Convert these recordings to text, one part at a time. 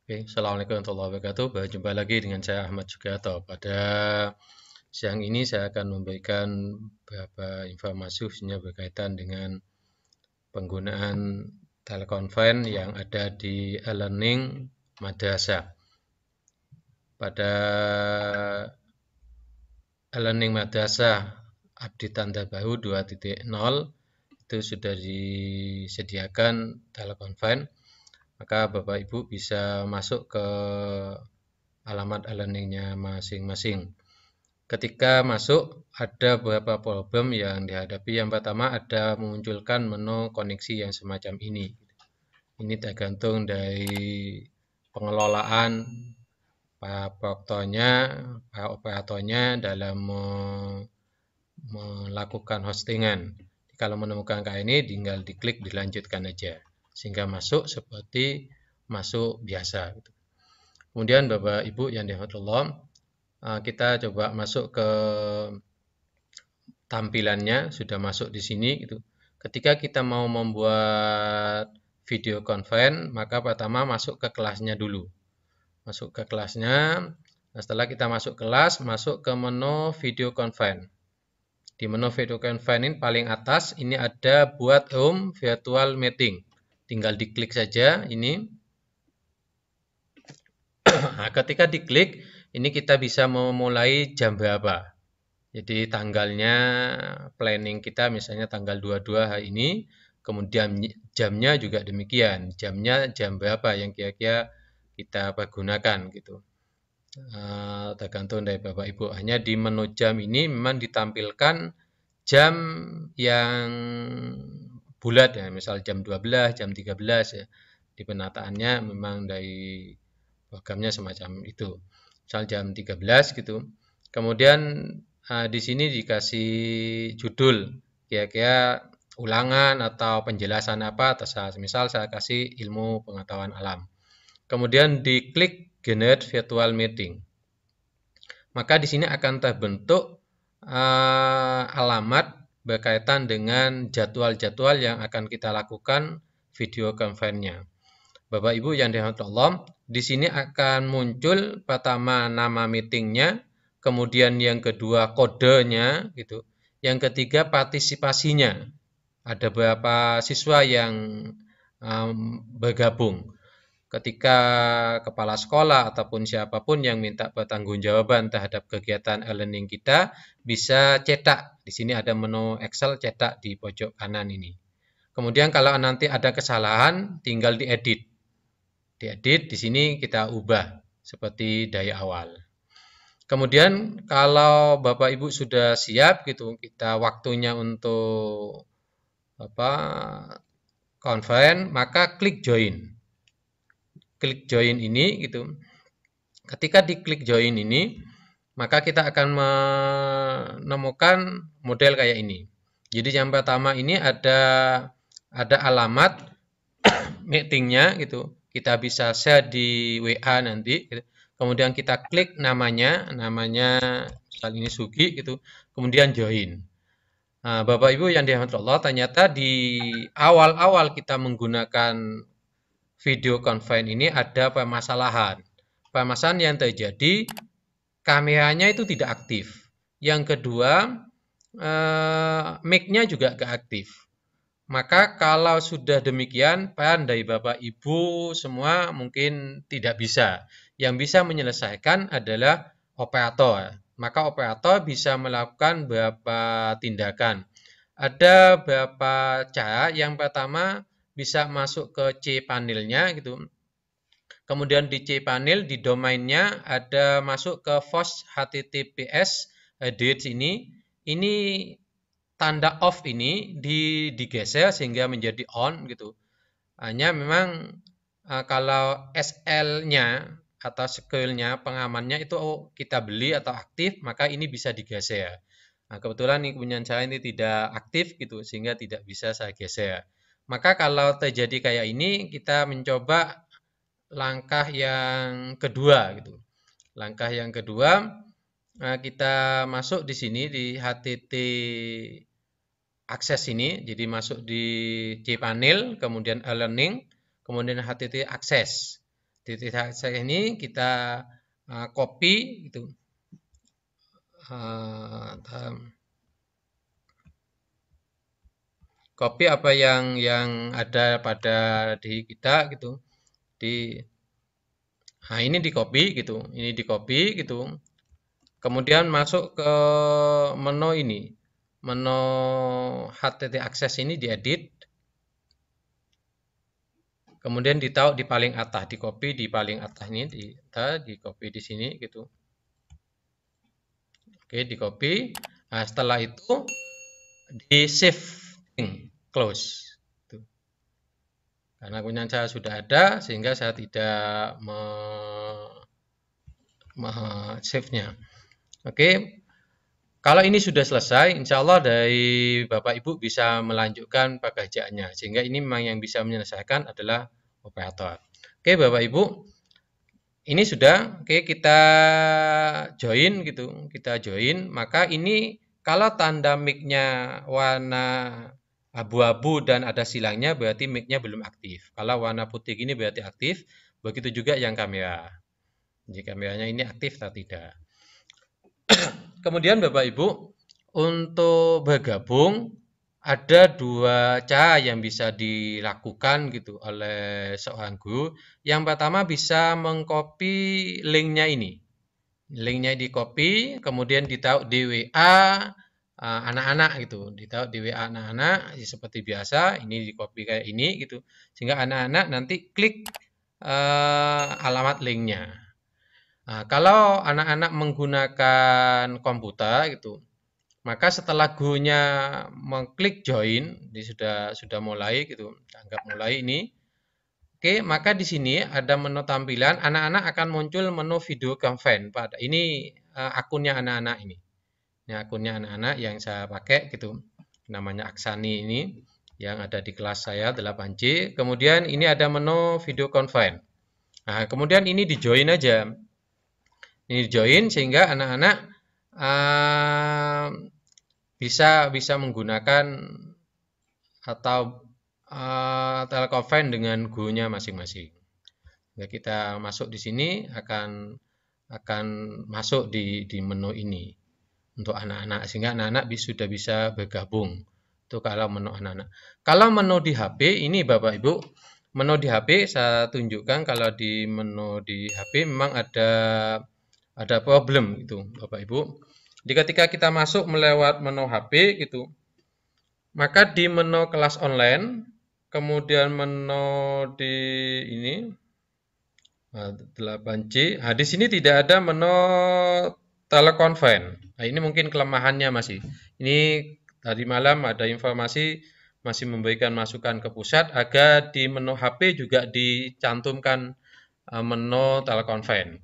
Oke, Assalamualaikum warahmatullahi wabarakatuh. Berjumpa lagi dengan saya Ahmad Sugiarto. Pada siang ini saya akan memberikan beberapa informasi khususnya berkaitan dengan penggunaan telekonfen yang ada di e-learning madrasah. Pada e-learning madrasah updatean terbaru 2.0 itu sudah disediakan telekonfen, maka Bapak Ibu bisa masuk ke alamat e-learningnya masing-masing. Ketika masuk, ada beberapa problem yang dihadapi. Yang pertama ada memunculkan menu koneksi yang semacam ini. Ini tergantung dari pengelolaan para operatornya dalam melakukan hostingan. Kalau menemukan kayak ini, tinggal diklik dilanjutkan aja, sehingga masuk seperti masuk biasa. Kemudian Bapak Ibu yang dirahmati Allah, kita coba masuk ke tampilannya, sudah masuk di sini gitu. Ketika kita mau membuat video conference, maka pertama masuk ke kelasnya dulu. Masuk ke kelasnya. Nah, setelah kita masuk kelas, masuk ke menu video conference. Di menu video conference ini paling atas ini ada buat home virtual meeting. Tinggal diklik saja ini. Nah, ketika diklik, ini kita bisa memulai jam berapa. Jadi tanggalnya planning kita misalnya tanggal 22 hari ini, kemudian jamnya juga demikian. Jamnya jam berapa yang kira-kira kita pergunakan gitu. Tergantung dari Bapak Ibu. Hanya di menu jam ini memang ditampilkan jam yang bulat ya, misal jam 12, jam 13 ya. Di penataannya memang dari programnya semacam itu. Misal jam 13 gitu. Kemudian di sini dikasih judul, kira-kira ulangan atau penjelasan apa, terserah. Misal saya kasih ilmu pengetahuan alam. Kemudian diklik Generate Virtual Meeting. Maka di sini akan terbentuk alamat berkaitan dengan jadwal-jadwal yang akan kita lakukan video conference-nya. Bapak Ibu yang dirahmati Allah, di sini akan muncul pertama nama meetingnya, kemudian yang kedua kodenya gitu. Yang ketiga partisipasinya. Ada berapa siswa yang bergabung. Ketika kepala sekolah ataupun siapapun yang minta pertanggungjawaban terhadap kegiatan e-learning kita bisa cetak. Di sini ada menu Excel cetak di pojok kanan ini. Kemudian kalau nanti ada kesalahan tinggal diedit. Diedit di sini kita ubah seperti dari awal. Kemudian kalau Bapak Ibu sudah siap gitu, kita waktunya untuk conference, maka klik join. Klik join ini gitu. Ketika diklik join ini, maka kita akan menemukan model kayak ini. Jadi yang pertama ini ada alamat meetingnya gitu. Kita bisa share di WA nanti. Gitu. Kemudian kita klik namanya misal ini Sugi gitu. Kemudian join. Nah, Bapak Ibu yang dirahmati Allah, ternyata di awal-awal kita menggunakan video conference ini ada permasalahan. Permasalahan yang terjadi, kameranya itu tidak aktif. Yang kedua, mic-nya juga gak aktif. Maka kalau sudah demikian, peran dari Bapak Ibu semua mungkin tidak bisa. Yang bisa menyelesaikan adalah operator. Maka operator bisa melakukan beberapa tindakan. Ada beberapa cara. Yang pertama bisa masuk ke cPanel-nya gitu. Kemudian di cPanel di domainnya ada masuk ke post https headers ini tanda off ini digeser sehingga menjadi on gitu. Hanya memang kalau SL-nya atau scroll-nya pengamannya itu kita beli atau aktif, maka ini bisa digeser. Nah, kebetulan ini punya saya ini tidak aktif gitu sehingga tidak bisa saya geser. Maka kalau terjadi kayak ini kita mencoba langkah yang kedua gitu. Langkah yang kedua kita masuk di sini di HTT akses ini. Jadi masuk di cPanel, kemudian e-learning, kemudian HTT akses. titik akses ini kita copy gitu. Copy apa yang ada pada di kita gitu. Nah, ini di copy gitu. Ini di copy gitu. Kemudian masuk ke menu ini. Menu HTTP akses ini diedit. Kemudian ditaruh di paling atas, di copy di paling atas ini, di copy di sini gitu. Oke, di copy. Nah, setelah itu di save, close. Karena akunnya saya sudah ada, sehingga saya tidak save-nya. Oke, kalau ini sudah selesai, insya Allah dari Bapak Ibu bisa melanjutkan pekerjaannya. Sehingga ini memang yang bisa menyelesaikan adalah operator. Oke, Bapak Ibu, ini sudah. Oke, kita join gitu. Kita join, maka ini kalau tanda mic-nya warna abu-abu dan ada silangnya, berarti mic-nya belum aktif. Kalau warna putih gini berarti aktif. Begitu juga yang kamera. Jadi kameranya ini aktif atau tidak. Kemudian Bapak Ibu, untuk bergabung ada dua cara yang bisa dilakukan gitu oleh seorang guru. Yang pertama bisa mengcopy linknya ini. Linknya di copy, kemudian ditaruh di WA anak-anak gitu. Ditaruh di WA anak-anak seperti biasa. Ini di copy kayak ini gitu. Sehingga anak-anak nanti klik alamat linknya. Nah, kalau anak-anak menggunakan komputer gitu, maka setelah gurunya mengklik join, ini sudah mulai gitu, anggap mulai ini. Oke, maka di sini ada menu tampilan, anak-anak akan muncul menu video conference. Ini akunnya anak-anak ini. Ini akunnya anak-anak yang saya pakai gitu. Namanya Aksani ini yang ada di kelas saya 8C. Kemudian ini ada menu video conference. Nah, kemudian ini di join aja. Ini join sehingga anak-anak bisa menggunakan atau telekonferensi dengan gurunya masing-masing. Nah, kita masuk di sini akan masuk di menu ini untuk anak-anak sehingga anak-anak sudah bisa bergabung. Itu kalau menu anak-anak. Kalau menu di HP ini Bapak Ibu, menu di HP saya tunjukkan kalau di menu di HP memang ada problem gitu Bapak Ibu. Jadi ketika kita masuk melewat menu HP gitu, maka di menu kelas online, kemudian menu di ini 8C. Nah, di sini tidak ada menu telekonferensi. Nah, ini mungkin kelemahannya masih. Ini tadi malam ada informasi masih memberikan masukan ke pusat agar di menu HP juga dicantumkan menu telekonferensi.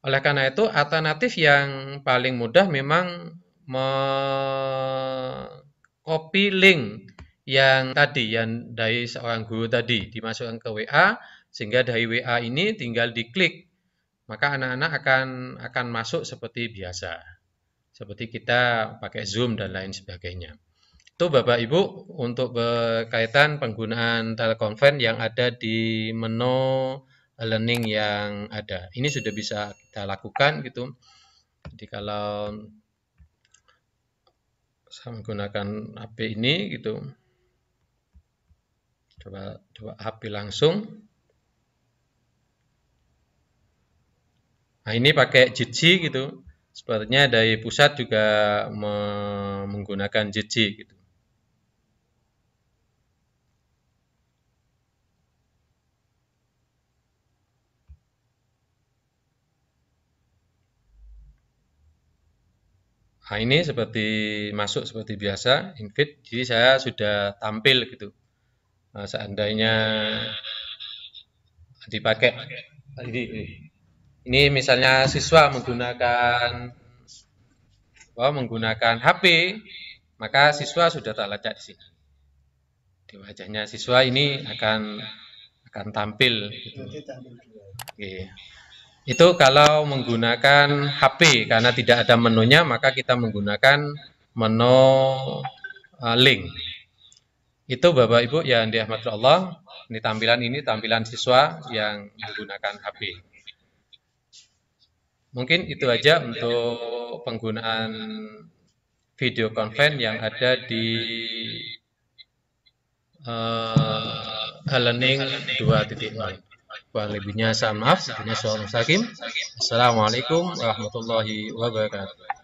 Oleh karena itu, alternatif yang paling mudah memang copy link yang tadi, yang dari seorang guru tadi, dimasukkan ke WA, sehingga dari WA ini tinggal diklik, maka anak-anak akan masuk seperti biasa. Seperti kita pakai Zoom dan lain sebagainya. Itu Bapak Ibu untuk berkaitan penggunaan telekonferensi yang ada di menu learning yang ada. Ini sudah bisa kita lakukan gitu. Jadi kalau saya menggunakan HP ini gitu. Coba HP langsung. Nah, ini pakai Jitsi gitu. Sepertinya dari pusat juga menggunakan Jitsi gitu. Nah, ini masuk seperti biasa, invite. Jadi saya sudah tampil gitu. Nah, seandainya dipakai ini misalnya siswa menggunakan HP, maka siswa sudah terlacak di sini. Di wajahnya siswa ini akan tampil gitu. Oke. Itu kalau menggunakan HP, karena tidak ada menunya, maka kita menggunakan menu link. Itu Bapak Ibu yang dirahmati Allah, ini tampilan siswa yang menggunakan HP. Mungkin itu aja untuk penggunaan video conference yang ada di e-learning 2.0. Kurang lebihnya saya maaf. Assalamualaikum warahmatullahi wabarakatuh.